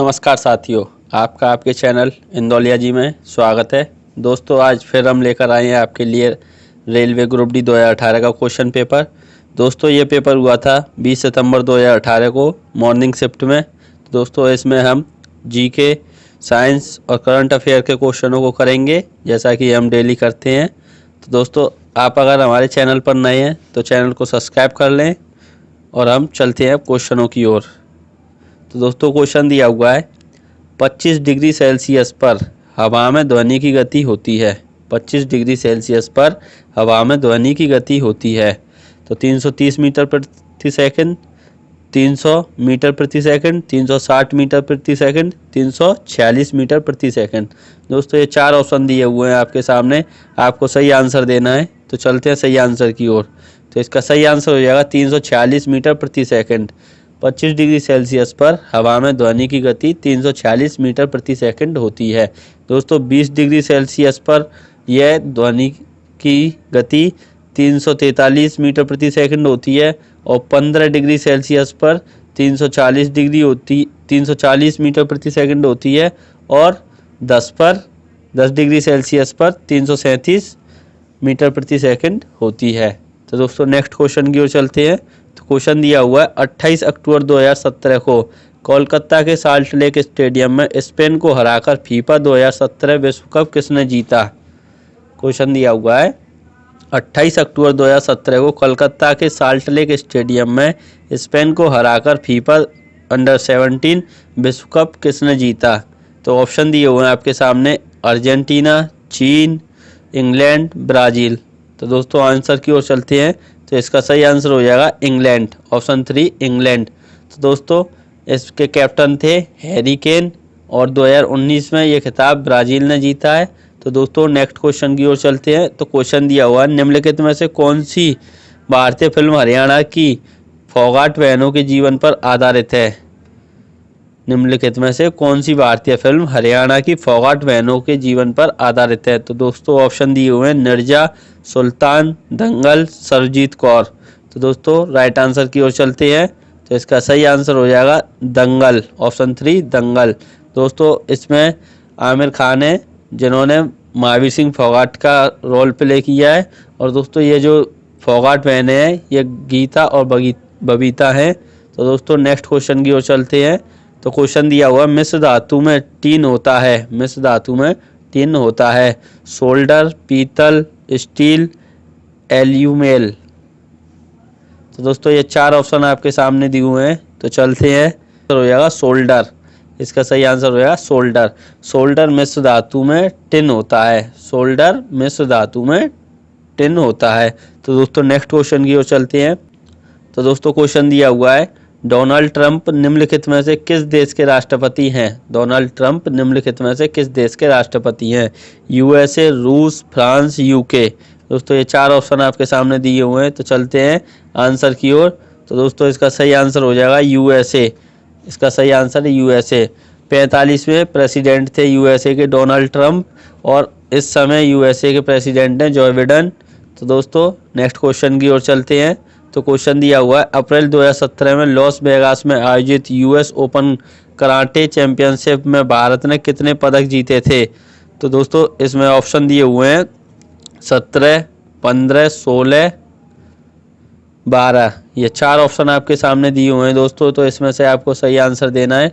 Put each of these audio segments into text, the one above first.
नमस्कार साथियों, आपका आपके चैनल इंदौलिया जी में स्वागत है। दोस्तों, आज फिर हम लेकर आए हैं आपके लिए रेलवे ग्रुप डी 2018 का क्वेश्चन पेपर। दोस्तों, ये पेपर हुआ था 20 सितंबर 2018 को मॉर्निंग शिफ्ट में। दोस्तों, इसमें हम जीके, साइंस और करंट अफेयर के क्वेश्चनों को करेंगे, जैसा कि हम डेली करते हैं। तो दोस्तों, आप अगर हमारे चैनल पर नए हैं तो चैनल को सब्सक्राइब कर लें और हम चलते हैं क्वेश्चनों की ओर। तो दोस्तों, क्वेश्चन दिया हुआ है 25 डिग्री सेल्सियस पर हवा में ध्वनि की गति होती है। 25 डिग्री सेल्सियस पर हवा में ध्वनि की गति होती है। तो 330 मीटर प्रति सेकंड, 300 मीटर प्रति सेकंड, 360 मीटर प्रति सेकंड, 346 मीटर प्रति सेकंड। दोस्तों, ये 4 ऑप्शन दिए हुए हैं आपके सामने, आपको सही आंसर देना है। तो चलते हैं सही आंसर की ओर। तो इसका सही आंसर हो जाएगा 346 मीटर प्रति सेकंड। 25 डिग्री सेल्सियस पर हवा में ध्वनि की गति 346 मीटर प्रति सेकंड होती है। दोस्तों, 20 डिग्री सेल्सियस पर यह ध्वनि की गति 343 मीटर प्रति सेकंड होती है और 15 डिग्री सेल्सियस पर 340 मीटर प्रति सेकंड होती है और 10 डिग्री सेल्सियस पर 337 मीटर प्रति सेकंड होती है। तो दोस्तों, नेक्स्ट क्वेश्चन की ओर चलते हैं। तो क्वेश्चन दिया हुआ है 28 अक्टूबर 2017 को कोलकाता के साल्ट लेक स्टेडियम में स्पेन को हराकर फीफा 2017 विश्व कप किसने जीता। क्वेश्चन दिया हुआ है 28 अक्टूबर 2017 को कोलकाता के साल्ट लेक स्टेडियम में स्पेन को हराकर फीफा अंडर-17 विश्व कप किसने जीता। तो ऑप्शन दिए हुए हैं आपके सामने, अर्जेंटीना, चीन, इंग्लैंड, ब्राज़ील। तो दोस्तों, आंसर की ओर चलते हैं। तो इसका सही आंसर हो जाएगा इंग्लैंड, ऑप्शन 3 इंग्लैंड। तो दोस्तों, इसके कैप्टन थे हैरी केन और 2019 में ये खिताब ब्राज़ील ने जीता है। तो दोस्तों, नेक्स्ट क्वेश्चन की ओर चलते हैं। तो क्वेश्चन दिया हुआ है निम्नलिखित में से कौन सी भारतीय फिल्म हरियाणा की फोगाट बहनों के जीवन पर आधारित है। निम्नलिखित में से कौन सी भारतीय फिल्म हरियाणा की फोगाट बहनों के जीवन पर आधारित है। तो दोस्तों, ऑप्शन दिए हुए हैं निर्जा, सुल्तान, दंगल, सरजीत कौर। तो दोस्तों, राइट आंसर की ओर चलते हैं। तो इसका सही आंसर हो जाएगा दंगल, ऑप्शन 3 दंगल। दोस्तों, इसमें आमिर खान है जिन्होंने महावीर सिंह फोगाट का रोल प्ले किया है। और दोस्तों, ये जो फोगाट बहनें हैं ये गीता और बबीता हैं। तो दोस्तों, नेक्स्ट क्वेश्चन की ओर चलते हैं। तो क्वेश्चन दिया हुआ मिश्र धातु में टिन होता है। मिश्र धातु में टिन होता है सोल्डर, पीतल, स्टील, एल्यूमेल। तो दोस्तों, ये 4 ऑप्शन आपके सामने दिए हुए हैं। तो चलते हैं, हो जाएगा सोल्डर। इसका सही आंसर हो जाएगा सोल्डर। सोल्डर मिश्र धातु में टिन होता है। सोल्डर मिश्र धातु में टिन होता है। तो दोस्तों, नेक्स्ट क्वेश्चन की ओर चलते हैं। तो दोस्तों, क्वेश्चन दिया हुआ है डोनाल्ड ट्रंप निम्नलिखित में से किस देश के राष्ट्रपति हैं। डोनाल्ड ट्रंप निम्नलिखित में से किस देश के राष्ट्रपति हैं। यूएसए, रूस, फ्रांस, यूके। दोस्तों, ये 4 ऑप्शन आपके सामने दिए हुए हैं। तो चलते हैं आंसर की ओर। तो दोस्तों, इसका सही आंसर हो जाएगा यूएसए। इसका सही आंसर है यूएसए। 45वें प्रेसिडेंट थे यूएसए के डोनाल्ड ट्रंप और इस समय यूएसए के प्रेसिडेंट हैं जो बिडेन। तो दोस्तों, नेक्स्ट क्वेश्चन की ओर चलते हैं। तो क्वेश्चन दिया हुआ है अप्रैल 2017 में लॉस वेगास में आयोजित यूएस ओपन कराटे चैंपियनशिप में भारत ने कितने पदक जीते थे। तो दोस्तों, इसमें ऑप्शन दिए हुए हैं 17, 15, 16, 12। ये 4 ऑप्शन आपके सामने दिए हुए हैं दोस्तों। तो इसमें से आपको सही आंसर देना है।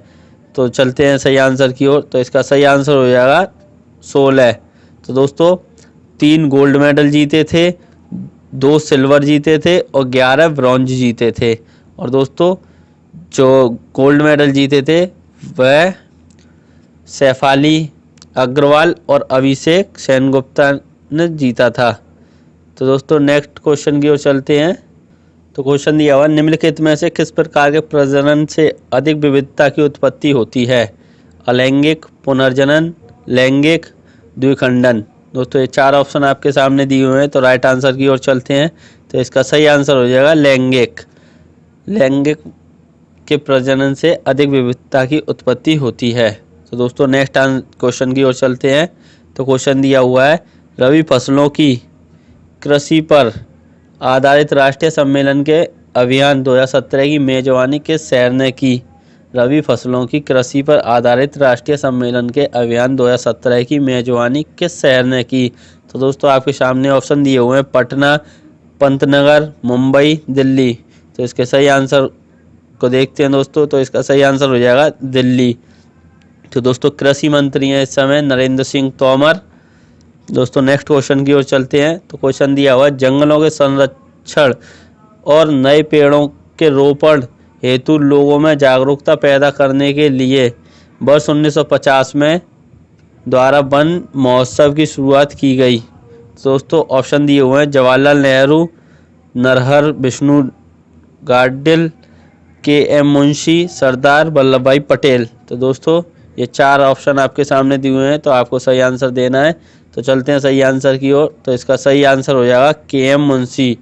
तो चलते हैं सही आंसर की ओर। तो इसका सही आंसर हो जाएगा 16। तो दोस्तों, 3 गोल्ड मेडल जीते थे, 2 सिल्वर जीते थे और 11 ब्रॉन्ज जीते थे। और दोस्तों, जो गोल्ड मेडल जीते थे वह सैफाली अग्रवाल और अभिषेक सेनगुप्ता ने जीता था। तो दोस्तों, नेक्स्ट क्वेश्चन की ओर चलते हैं। तो क्वेश्चन दिया हुआ निम्नलिखित में से किस प्रकार के प्रजनन से अधिक विविधता की उत्पत्ति होती है। अलैंगिक, पुनर्जनन, लैंगिक, द्विखंडन। दोस्तों, ये 4 ऑप्शन आपके सामने दिए हुए हैं। तो राइट आंसर की ओर चलते हैं। तो इसका सही आंसर हो जाएगा लैंगिक। लैंगिक के प्रजनन से अधिक विविधता की उत्पत्ति होती है। तो दोस्तों, नेक्स्ट क्वेश्चन की ओर चलते हैं। तो क्वेश्चन दिया हुआ है रबी फसलों की कृषि पर आधारित राष्ट्रीय सम्मेलन के अभियान 2017 की मेजबानी किस शहर ने की। रबी फसलों की कृषि पर आधारित राष्ट्रीय सम्मेलन के अभियान 2017 की मेजबानी किस शहर ने की? तो दोस्तों आपके सामने ऑप्शन दिए हुए हैं पटना, पंतनगर, मुंबई, दिल्ली। तो इसके सही आंसर को देखते हैं दोस्तों। तो इसका सही आंसर हो जाएगा दिल्ली। तो दोस्तों कृषि मंत्री हैं इस समय नरेंद्र सिंह तोमर। दोस्तों नेक्स्ट क्वेश्चन की ओर चलते हैं। तो क्वेश्चन दिया हुआ है जंगलों के संरक्षण और नए पेड़ों के रोपण हेतु लोगों में जागरूकता पैदा करने के लिए वर्ष 1950 में द्वारा वन महोत्सव की शुरुआत की गई। दोस्तों ऑप्शन दिए हुए हैं जवाहरलाल नेहरू, नरहर विष्णु गाडगिल, के.एम. मुंशी, सरदार वल्लभ भाई पटेल। तो दोस्तों ये 4 ऑप्शन आपके सामने दिए हुए हैं, तो आपको सही आंसर देना है। तो चलते हैं सही आंसर की ओर। तो इसका सही आंसर हो जाएगा के.एम. मुंशी।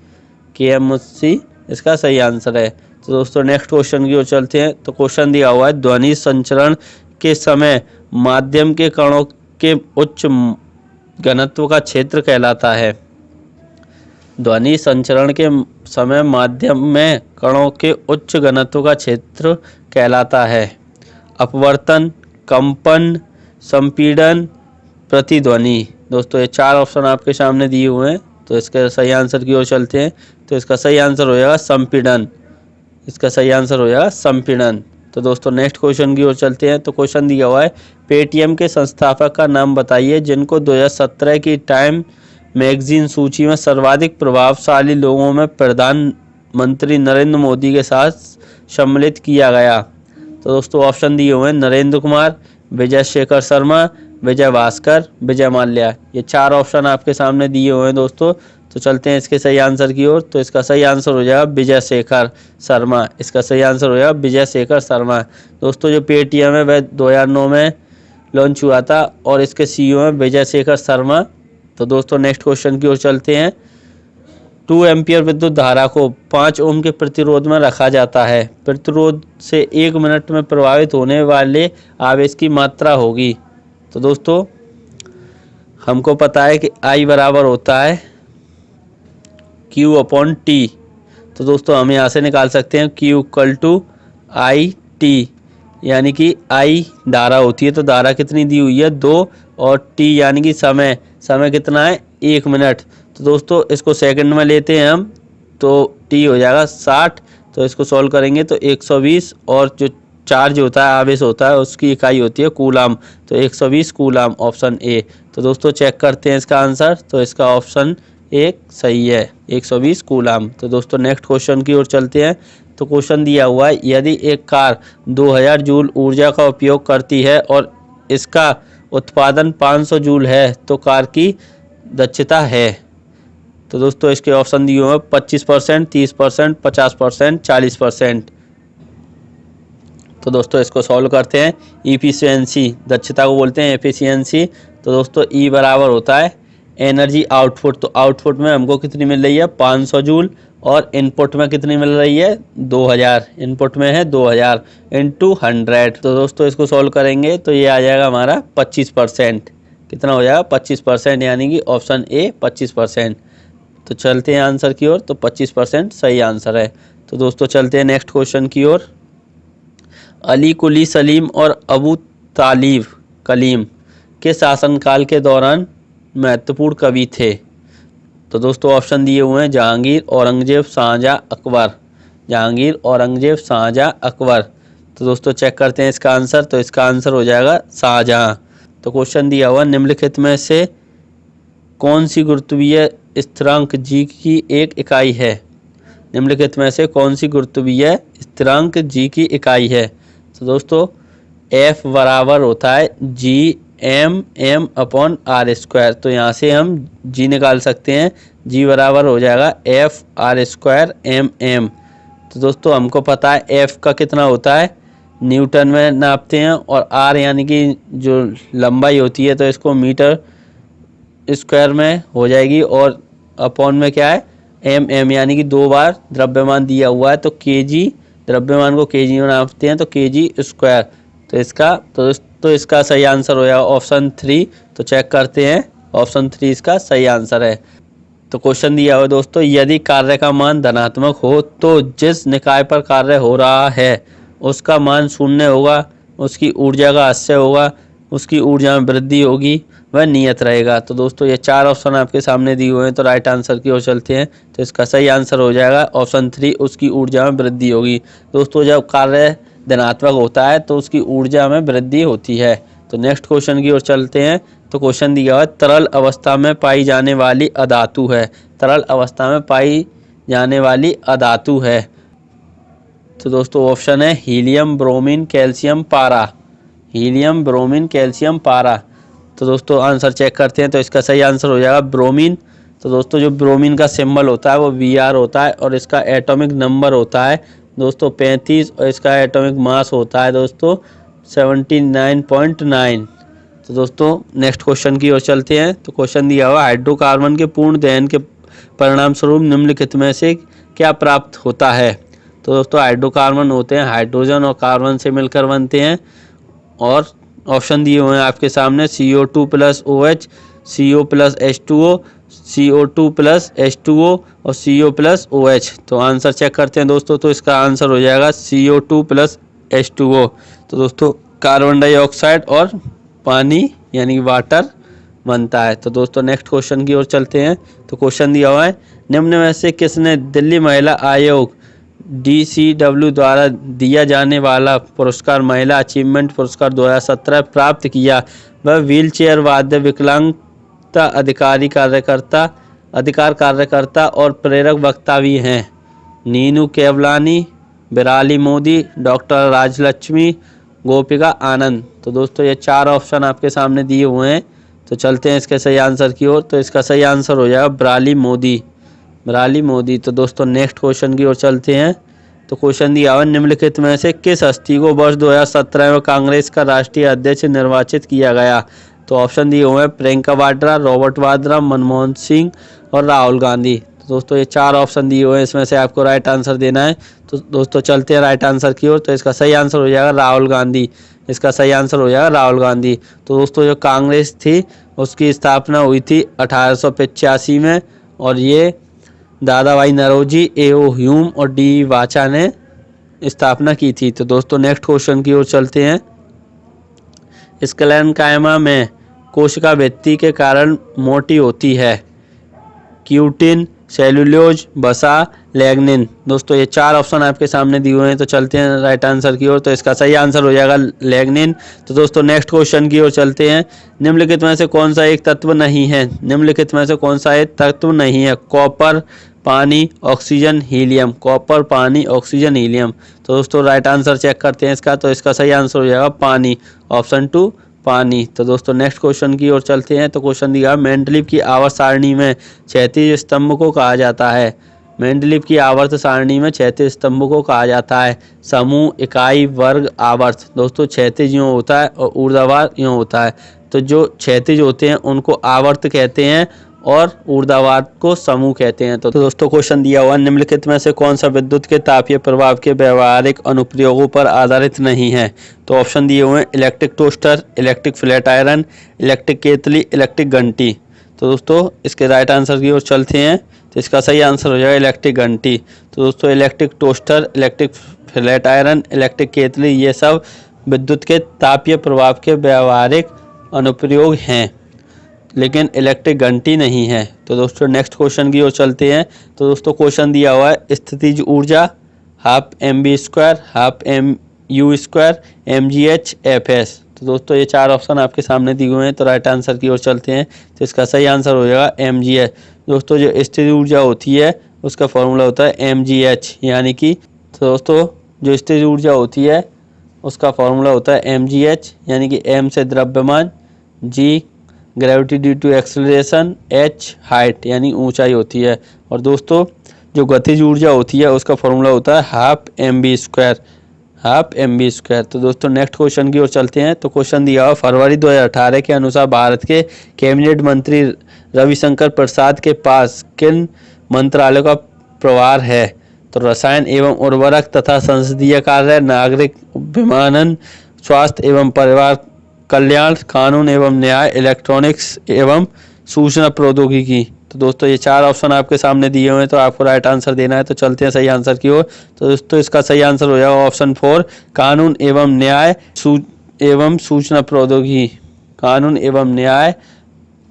के.एम. मुंशी इसका सही आंसर है। तो दोस्तों नेक्स्ट क्वेश्चन की ओर चलते हैं। तो क्वेश्चन दिया हुआ है ध्वनि संचरण के समय माध्यम के कणों के उच्च घनत्व का क्षेत्र कहलाता है। ध्वनि संचरण के समय माध्यम में कणों के उच्च घनत्व का क्षेत्र कहलाता है। अपवर्तन, कंपन, संपीड़न, प्रतिध्वनि। दोस्तों ये 4 ऑप्शन आपके सामने दिए हुए हैं। तो इसके सही आंसर की ओर चलते हैं। तो इसका सही आंसर हो जाएगा संपीड़न। इसका सही आंसर हो जाएगा संपीड़न। तो दोस्तों नेक्स्ट क्वेश्चन की ओर चलते हैं। तो क्वेश्चन दिया हुआ है पेटीएम के संस्थापक का नाम बताइए जिनको 2017 की टाइम मैगजीन सूची में सर्वाधिक प्रभावशाली लोगों में प्रधानमंत्री नरेंद्र मोदी के साथ सम्मिलित किया गया। तो दोस्तों ऑप्शन दिए हुए हैं नरेंद्र कुमार, विजय शेखर शर्मा, विजय भास्कर, विजय माल्या। ये 4 ऑप्शन आपके सामने दिए हुए हैं दोस्तों। तो चलते हैं इसके सही आंसर की ओर। तो इसका सही आंसर हो जाएगा विजय शेखर शर्मा। इसका सही आंसर हो जाएगा विजय शेखर शर्मा। दोस्तों जो पेटीएम है वह 2009 में लॉन्च हुआ था और इसके सीईओ हैं विजय शेखर शर्मा। तो दोस्तों नेक्स्ट क्वेश्चन की ओर चलते हैं। 2 एम्पियर विद्युत धारा को 5 ओम के प्रतिरोध में रखा जाता है। प्रतिरोध से 1 मिनट में प्रभावित होने वाले आवेश की मात्रा होगी। तो दोस्तों हमको पता है कि I बराबर होता है Q/T। तो दोस्तों हम यहाँ से निकाल सकते हैं Q = IT, यानी कि I धारा होती है तो धारा कितनी दी हुई है 2 और T यानी कि समय कितना है 1 मिनट। तो दोस्तों इसको सेकंड में लेते हैं हम तो T हो जाएगा 60। तो इसको सॉल्व करेंगे तो 120 और जो चार्ज होता है आवेश होता है उसकी इकाई होती है कूलाम। तो 120 कूलाम ऑप्शन ए। तो दोस्तों चेक करते हैं इसका आंसर। तो इसका ऑप्शन 1 सही है 120 कूलाम। तो दोस्तों नेक्स्ट क्वेश्चन की ओर चलते हैं। तो क्वेश्चन दिया हुआ है यदि एक कार 2000 जूल ऊर्जा का उपयोग करती है और इसका उत्पादन 500 जूल है तो कार की दक्षता है। तो दोस्तों इसके ऑप्शन दिए हुए हैं 25%, 30%, 50%, 40%। तो दोस्तों इसको सॉल्व करते हैं। इफिशियंसी दक्षता को बोलते हैं एफिशिएंसी। तो दोस्तों ई बराबर होता है एनर्जी आउटपुट। तो आउटपुट में हमको कितनी मिल रही है 500 जूल और इनपुट में कितनी मिल रही है 2000। इनपुट में है 2000 × 100। तो दोस्तों इसको सॉल्व करेंगे तो ये आ जाएगा हमारा 25%। कितना हो जाएगा 25%, यानी कि ऑप्शन ए 25%। तो चलते हैं आंसर की ओर। तो 25% सही आंसर है। तो दोस्तों चलते हैं नेक्स्ट क्वेश्चन की ओर। अली कुली सलीम और अबू तालिब कलीम के शासनकाल के दौरान महत्वपूर्ण कवि थे। तो दोस्तों ऑप्शन दिए हुए हैं जहांगीर, औरंगजेब, शाहजहां, अकबर। जहांगीर, औरंगजेब, शाहजहां, अकबर। तो दोस्तों चेक करते हैं इसका आंसर। तो इसका आंसर हो जाएगा शाहजहां। तो क्वेश्चन दिया हुआ निम्नलिखित में से कौन सी गुरुत्वीय स्थिरांक जी की एक इकाई है। निम्नलिखित में से कौन सी गुरुत्वीय स्थिरांक जी की इकाई है। तो दोस्तों F बराबर होता है Gm/r²। तो यहाँ से हम G निकाल सकते हैं। G बराबर हो जाएगा F r²mm। तो दोस्तों हमको पता है F का कितना होता है न्यूटन में नापते हैं और R यानी कि जो लंबाई होती है तो इसको मीटर स्क्वायर में हो जाएगी और अपॉन में क्या है mm, यानी कि 2 बार द्रव्यमान दिया हुआ है तो kg, द्रव्यमान को kg में नापते हैं तो kg²। तो इसका सही आंसर हो जाएगा ऑप्शन 3। तो चेक करते हैं ऑप्शन 3 इसका सही आंसर है। तो क्वेश्चन दिया हुआ दोस्तों यदि कार्य का मान धनात्मक हो तो जिस निकाय पर कार्य हो रहा है उसका मान शून्य होगा, उसकी ऊर्जा का अक्षय होगा, उसकी ऊर्जा में वृद्धि होगी, वह नियत रहेगा। तो दोस्तों ये 4 ऑप्शन आपके सामने दिए हुए हैं। तो राइट आंसर की ओर चलते हैं। तो इसका सही आंसर हो जाएगा ऑप्शन 3, उसकी ऊर्जा में वृद्धि होगी। दोस्तों जब कार्य धनात्मक होता है तो उसकी ऊर्जा में वृद्धि होती है। तो नेक्स्ट क्वेश्चन की ओर चलते हैं। तो क्वेश्चन दिया हुआ है तरल अवस्था में पाई जाने वाली अधातु है। तरल अवस्था में पाई जाने वाली अधातु है। तो दोस्तों ऑप्शन है हीलियम, ब्रोमीन, कैल्शियम, पारा। हीलियम, ब्रोमीन, कैल्शियम, पारा। तो दोस्तों आंसर चेक करते हैं। तो इसका सही आंसर हो जाएगा ब्रोमीन। तो दोस्तों जो ब्रोमीन का सिंबल होता है वो Br होता है और इसका एटॉमिक नंबर होता है दोस्तों 35 और इसका एटॉमिक मास होता है दोस्तों 79.9। तो दोस्तों नेक्स्ट क्वेश्चन की ओर चलते हैं। तो क्वेश्चन दिया हुआ हाइड्रोकार्बन के पूर्ण दहन के परिणाम स्वरूप निम्नलिखित में से क्या प्राप्त होता है। तो दोस्तों हाइड्रोकार्बन होते हैं हाइड्रोजन और कार्बन से मिलकर बनते हैं और ऑप्शन दिए हुए हैं आपके सामने CO2 plus OH, CO plus H2O, CO2 plus H2O और CO प्लस OH। तो आंसर चेक करते हैं दोस्तों। तो इसका आंसर हो जाएगा CO2 प्लस H2O। तो दोस्तों कार्बन डाइऑक्साइड और पानी यानी वाटर बनता है। तो दोस्तों नेक्स्ट क्वेश्चन की ओर चलते हैं। तो क्वेश्चन दिया हुआ है निम्न में से किसने दिल्ली महिला आयोग DCW द्वारा दिया जाने वाला पुरस्कार महिला अचीवमेंट पुरस्कार 2017 प्राप्त किया। वह व्हील चेयर वाद्य विकलांगता अधिकार कार्यकर्ता और प्रेरक वक्ता भी हैं। नीनू केवलानी, बिराली मोदी, डॉक्टर राजलक्ष्मी, गोपिका आनंद। तो दोस्तों ये 4 ऑप्शन आपके सामने दिए हुए हैं। तो चलते हैं इसके सही आंसर की ओर। तो इसका सही आंसर हो जाएगा बिराली मोदी। बिराली मोदी। तो दोस्तों नेक्स्ट क्वेश्चन की ओर चलते हैं। तो क्वेश्चन दिया हुआ निम्नलिखित में से किस हस्ती को वर्ष 2017 में कांग्रेस का राष्ट्रीय अध्यक्ष निर्वाचित किया गया। तो ऑप्शन दिए हुए हैं प्रियंका वाड्रा, रॉबर्ट वाड्रा, मनमोहन सिंह और राहुल गांधी। तो दोस्तों ये 4 ऑप्शन दिए हुए हैं, इसमें से आपको राइट आंसर देना है। तो दोस्तों चलते हैं राइट आंसर की ओर। तो इसका सही आंसर हो जाएगा राहुल गांधी। इसका सही आंसर हो जाएगा राहुल गांधी। तो दोस्तों जो कांग्रेस थी उसकी स्थापना हुई थी 1885 में और ये दादा भाई नरोजी, A.O. ह्यूम और D. वाचा ने स्थापना की थी। तो दोस्तों नेक्स्ट क्वेश्चन की ओर चलते हैं। स्क्लेरेंकाइमा में कोशिका भित्ति के कारण मोटी होती है। क्यूटिन, सेलुलोज, वसा, लैग्निन। दोस्तों ये 4 ऑप्शन आपके सामने दिए हुए हैं। तो चलते हैं राइट आंसर की ओर। तो इसका सही आंसर हो जाएगा लैग्निन। तो दोस्तों नेक्स्ट क्वेश्चन की ओर चलते हैं। निम्नलिखित में से कौन सा एक तत्व नहीं है। निम्नलिखित में से कौन सा एक तत्व नहीं है। कॉपर, पानी, ऑक्सीजन, हीलियम। कॉपर, पानी, ऑक्सीजन, हीलियम। तो दोस्तों राइट आंसर चेक करते हैं इसका। तो इसका सही आंसर हो जाएगा पानी। ऑप्शन 2 पानी। तो दोस्तों नेक्स्ट क्वेश्चन की ओर चलते हैं। तो क्वेश्चन दिया मेंडलीव की आवर्त सारणी में क्षैतिज स्तंभ को कहा जाता है। मेंडलीव की आवर्त सारणी में क्षैतिज स्तंभ को कहा जाता है। समूह, इकाई, वर्ग, आवर्त। दोस्तों क्षैतिज यूँ होता है और ऊर्ध्वाधर यूँ होता है। तो जो क्षैतिज होते हैं उनको आवर्त कहते हैं और ऊर्ध्वाधर को समूह कहते हैं। तो दोस्तों क्वेश्चन दिया हुआ निम्नलिखित में से कौन सा विद्युत के तापीय प्रभाव के व्यवहारिक अनुप्रयोगों पर आधारित नहीं है। तो ऑप्शन दिए हुए हैं electric toaster, electric flat iron, electric केतली, इलेक्ट्रिक घंटी। तो दोस्तों इसके राइट आंसर की ओर चलते हैं। तो इसका सही आंसर हो जाएगा इलेक्ट्रिक घंटी। तो दोस्तों electric toaster, electric flat iron, electric केतली ये सब विद्युत के तापीय प्रभाव के व्यवहारिक अनुप्रयोग हैं, लेकिन इलेक्ट्रिक घंटी नहीं है। तो दोस्तों नेक्स्ट क्वेश्चन की ओर चलते हैं। तो दोस्तों क्वेश्चन दिया हुआ है स्थितिज ऊर्जा half mv², half mu², mgh, fs। तो दोस्तों ये 4 ऑप्शन आपके सामने दिए हुए हैं। तो राइट आंसर की ओर चलते हैं। तो इसका सही आंसर हो जाएगा mgh। दोस्तों जो स्थितिज ऊर्जा होती है उसका फॉर्मूला होता है mgh, यानी कि तो दोस्तों जो स्थितिज ऊर्जा होती है उसका फॉर्मूला होता है mgh, यानी कि m से द्रव्यमान, g gravity due to acceleration, h height यानी ऊंचाई होती है। और दोस्तों जो गतिज ऊर्जा होती है उसका फॉर्मूला होता है हाफ mv², हाफ mv²। तो दोस्तों नेक्स्ट क्वेश्चन की ओर चलते हैं। तो क्वेश्चन दिया हुआ फरवरी 2018 के अनुसार भारत के कैबिनेट मंत्री रविशंकर प्रसाद के पास किन मंत्रालयों का प्रभार है। तो रसायन एवं उर्वरक तथा संसदीय कार्य, नागरिक विमानन, स्वास्थ्य एवं परिवार कल्याण, कानून एवं न्याय, इलेक्ट्रॉनिक्स एवं सूचना प्रौद्योगिकी। तो दोस्तों ये 4 ऑप्शन आपके सामने दिए हुए हैं, तो आपको राइट आंसर देना है। तो चलते हैं सही आंसर की ओर। तो दोस्तों इसका सही आंसर हो जाएगा ऑप्शन 4, कानून एवं न्याय एवं सूचना प्रौद्योगिकी। कानून एवं न्याय,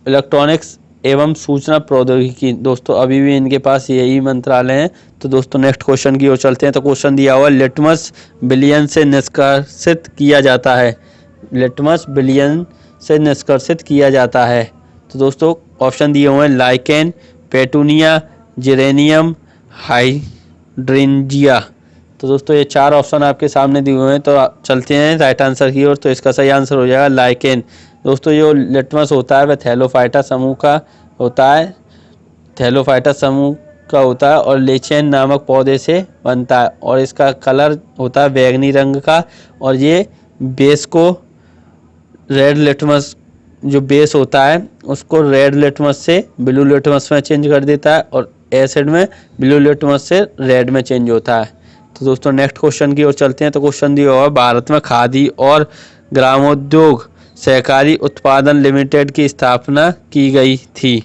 इलेक्ट्रॉनिक्स एवं सूचना प्रौद्योगिकी। दोस्तों अभी भी इनके पास यही मंत्रालय हैं। तो दोस्तों नेक्स्ट क्वेश्चन की ओर चलते हैं। तो क्वेश्चन दिया हुआ लिटमस विलियन से निष्कासित किया जाता है। लिटमस विलियन से निष्कासित किया जाता है। तो दोस्तों ऑप्शन दिए हुए हैं लाइकेन, पेटूनिया, जेरेनियम, हाइड्रेंजिया। तो दोस्तों ये 4 ऑप्शन आपके सामने दिए हुए हैं। तो चलते हैं राइट आंसर की ओर। तो इसका सही आंसर हो जाएगा लाइकेन। दोस्तों जो लिटमस होता है वह थैलोफाइटा समूह का होता है, थैलोफाइटा समूह का होता है और लेचेन नामक पौधे से बनता है और इसका कलर होता है बैंगनी रंग का। और ये बेस को रेड लिटमस, जो बेस होता है उसको रेड लिटमस से ब्लू लिटमस में चेंज कर देता है और एसिड में ब्लू लिटमस से रेड में चेंज होता है। तो दोस्तों नेक्स्ट क्वेश्चन की ओर चलते हैं। तो क्वेश्चन दिया हुआ भारत में खादी और ग्रामोद्योग सहकारी उत्पादन लिमिटेड की स्थापना की गई थी।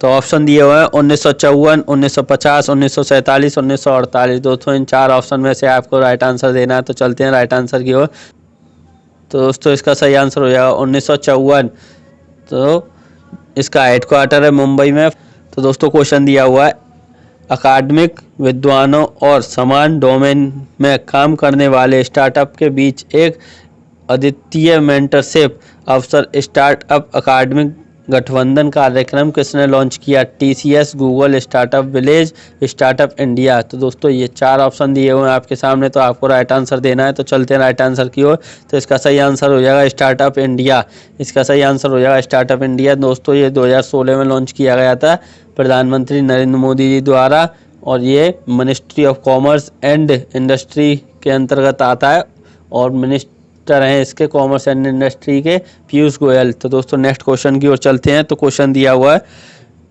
तो ऑप्शन दिए हुए हैं 1954, 1950, 1947, 1948। दोस्तों इन 4 ऑप्शन में से आपको राइट आंसर देना है। तो चलते हैं राइट आंसर की ओर। तो दोस्तों इसका सही आंसर हो जाएगा 1954। तो इसका हेडक्वार्टर है मुंबई में। तो दोस्तों क्वेश्चन दिया हुआ है अकादमिक विद्वानों और समान डोमेन में काम करने वाले स्टार्टअप के बीच एक अद्वितीय मेंटरशिप अवसर स्टार्टअप अकादमिक गठबंधन कार्यक्रम किसने लॉन्च किया? TCS, Google, startup village, startup India. तो दोस्तों ये 4 ऑप्शन दिए हुए हैं आपके सामने, तो आपको राइट आंसर देना है। तो चलते हैं राइट आंसर की ओर। तो इसका सही आंसर हो जाएगा स्टार्टअप इंडिया। इसका सही आंसर हो जाएगा स्टार्टअप इंडिया। दोस्तों ये 2016 में लॉन्च किया गया था प्रधानमंत्री नरेंद्र मोदी जी द्वारा और ये ministry of commerce and industry के अंतर्गत आता है और मिनिस्टर हैं इसके कॉमर्स एंड इंडस्ट्री के पीयूष गोयल। तो दोस्तों नेक्स्ट क्वेश्चन की ओर चलते हैं। तो क्वेश्चन दिया हुआ है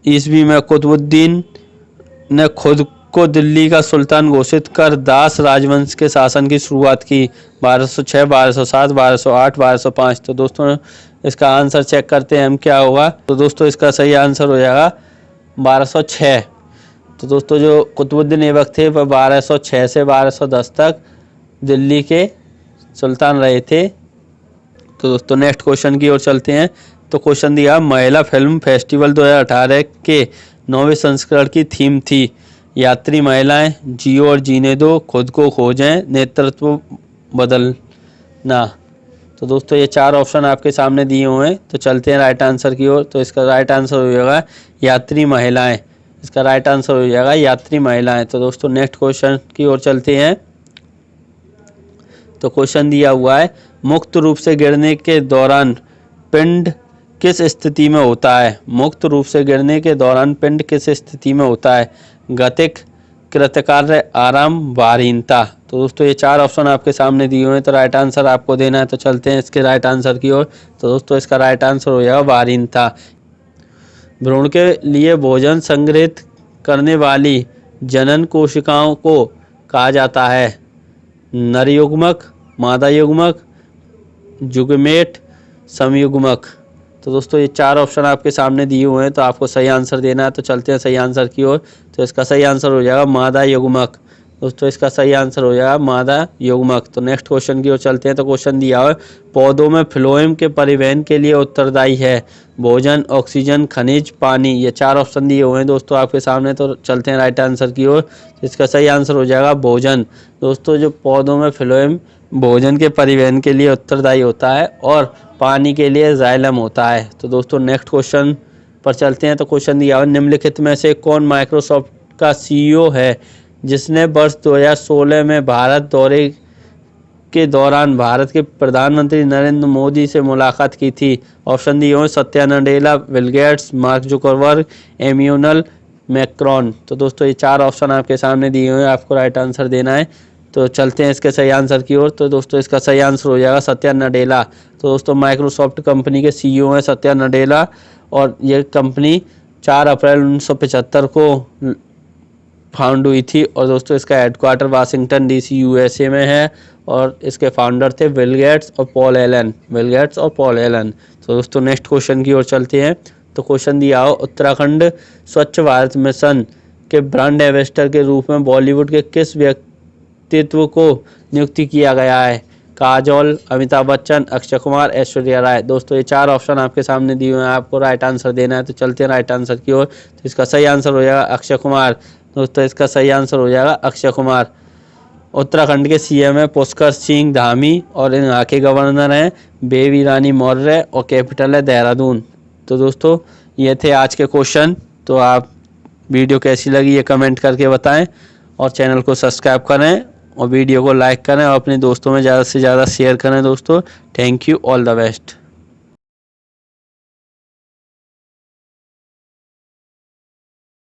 ईस्वी में कुतुबुद्दीन ने खुद को दिल्ली का सुल्तान घोषित कर दास राजवंश के शासन की शुरुआत की। 1206, 1207, 1208, 1205। तो दोस्तों इसका आंसर चेक करते हैं हम क्या होगा। तो दोस्तों इसका सही आंसर हो जाएगा 1206। तो दोस्तों जो कुतुबुद्दीन ऐबक थे वह 1206 से 1210 तक दिल्ली के सुल्तान रहे थे। तो दोस्तों नेक्स्ट क्वेश्चन की ओर चलते हैं। तो क्वेश्चन दिया महिला फिल्म फेस्टिवल 2018 के 9वें संस्करण की थीम थी यात्री महिलाएं, जियो और जीने दो, खुद को खोजें, नेतृत्व बदलना। तो दोस्तों ये 4 ऑप्शन आपके सामने दिए हुए हैं। तो चलते हैं राइट आंसर की ओर। तो इसका राइट आंसर हो जाएगा यात्री महिलाएं। इसका राइट आंसर हो जाएगा यात्री महिलाएं। तो दोस्तों नेक्स्ट क्वेश्चन की ओर चलते हैं। तो क्वेश्चन दिया हुआ है मुक्त रूप से गिरने के दौरान पिंड किस स्थिति में होता है? मुक्त रूप से गिरने के दौरान पिंड किस स्थिति में होता है? गतिक, कृतकार्य, आराम, भारहीनता। तो दोस्तों ये 4 ऑप्शन आपके सामने दिए हुए हैं। तो राइट आंसर आपको देना है। तो चलते हैं इसके राइट आंसर की ओर। तो दोस्तों इसका राइट आंसर हो जाएगा भारहीनता। भ्रूण के लिए भोजन संग्रहित करने वाली जनन कोशिकाओं को कहा जाता है नर युग्मक, मादा युग्मक, जुगमेट, समयुग्मक। तो दोस्तों ये 4 ऑप्शन आपके सामने दिए हुए हैं। तो आपको सही आंसर देना है। तो चलते हैं सही आंसर की ओर। तो इसका सही आंसर हो जाएगा मादा युग्मक। दोस्तों इसका सही आंसर हो जाएगा मादा युग्मक। तो नेक्स्ट क्वेश्चन की ओर चलते हैं। तो क्वेश्चन दिया है पौधों में फ्लोएम के परिवहन के लिए उत्तरदायी है भोजन, ऑक्सीजन, खनिज, पानी। ये 4 ऑप्शन दिए हुए हैं दोस्तों आपके सामने। तो चलते हैं राइट आंसर की ओर। तो इसका सही आंसर हो जाएगा भोजन। दोस्तों जो पौधों में फ्लोएम भोजन के परिवहन के लिए उत्तरदायी होता है और पानी के लिए जाइलम होता है। तो दोस्तों नेक्स्ट क्वेश्चन पर चलते हैं। तो क्वेश्चन दिया है निम्नलिखित में से कौन माइक्रोसॉफ्ट का सीईओ है जिसने वर्ष 2016 में भारत दौरे के दौरान भारत के प्रधानमंत्री नरेंद्र मोदी से मुलाकात की थी? ऑप्शन दिए हुए Satya Nadella, Bill Gates, Mark Zuckerberg, Emmanuel Macron. तो दोस्तों ये 4 ऑप्शन आपके सामने दिए हुए हैं। आपको राइट आंसर देना है। तो चलते हैं इसके सही आंसर की ओर। तो दोस्तों इसका सही आंसर हो जाएगा सत्या नडेला। तो दोस्तों माइक्रोसॉफ्ट कंपनी के सीईओ हैं सत्या नडेला और ये कंपनी 4 अप्रैल 1975 को फाउंड हुई थी और दोस्तों इसका हेडक्वार्टर वाशिंगटन डीसी यूएसए में है और इसके फाउंडर थे बिल गेट्स और पॉल एलन। बिल गेट्स और पॉल एलन। तो दोस्तों नेक्स्ट क्वेश्चन की ओर चलते हैं। तो क्वेश्चन दिया हो, उत्तराखंड स्वच्छ भारत मिशन के ब्रांड एम्बेसडर के रूप में बॉलीवुड के किस व्यक्तित्व को नियुक्ति किया गया है? काजोल, अमिताभ बच्चन, अक्षय कुमार, ऐश्वर्या राय। दोस्तों ये 4 ऑप्शन आपके सामने दिए हुए हैं, आपको राइट आंसर देना है। तो चलते हैं राइट आंसर की ओर। तो इसका सही आंसर हो जाएगा अक्षय कुमार। दोस्तों इसका सही आंसर हो जाएगा अक्षय कुमार। उत्तराखंड के सीएम है पुष्कर सिंह धामी और यहाँ के गवर्नर हैं बेबी रानी मौर्य और कैपिटल है देहरादून। तो दोस्तों ये थे आज के क्वेश्चन। तो आप वीडियो कैसी लगी ये कमेंट करके बताएं और चैनल को सब्सक्राइब करें और वीडियो को लाइक करें और अपने दोस्तों में ज़्यादा से ज़्यादा शेयर करें दोस्तों। Thank you, all the best.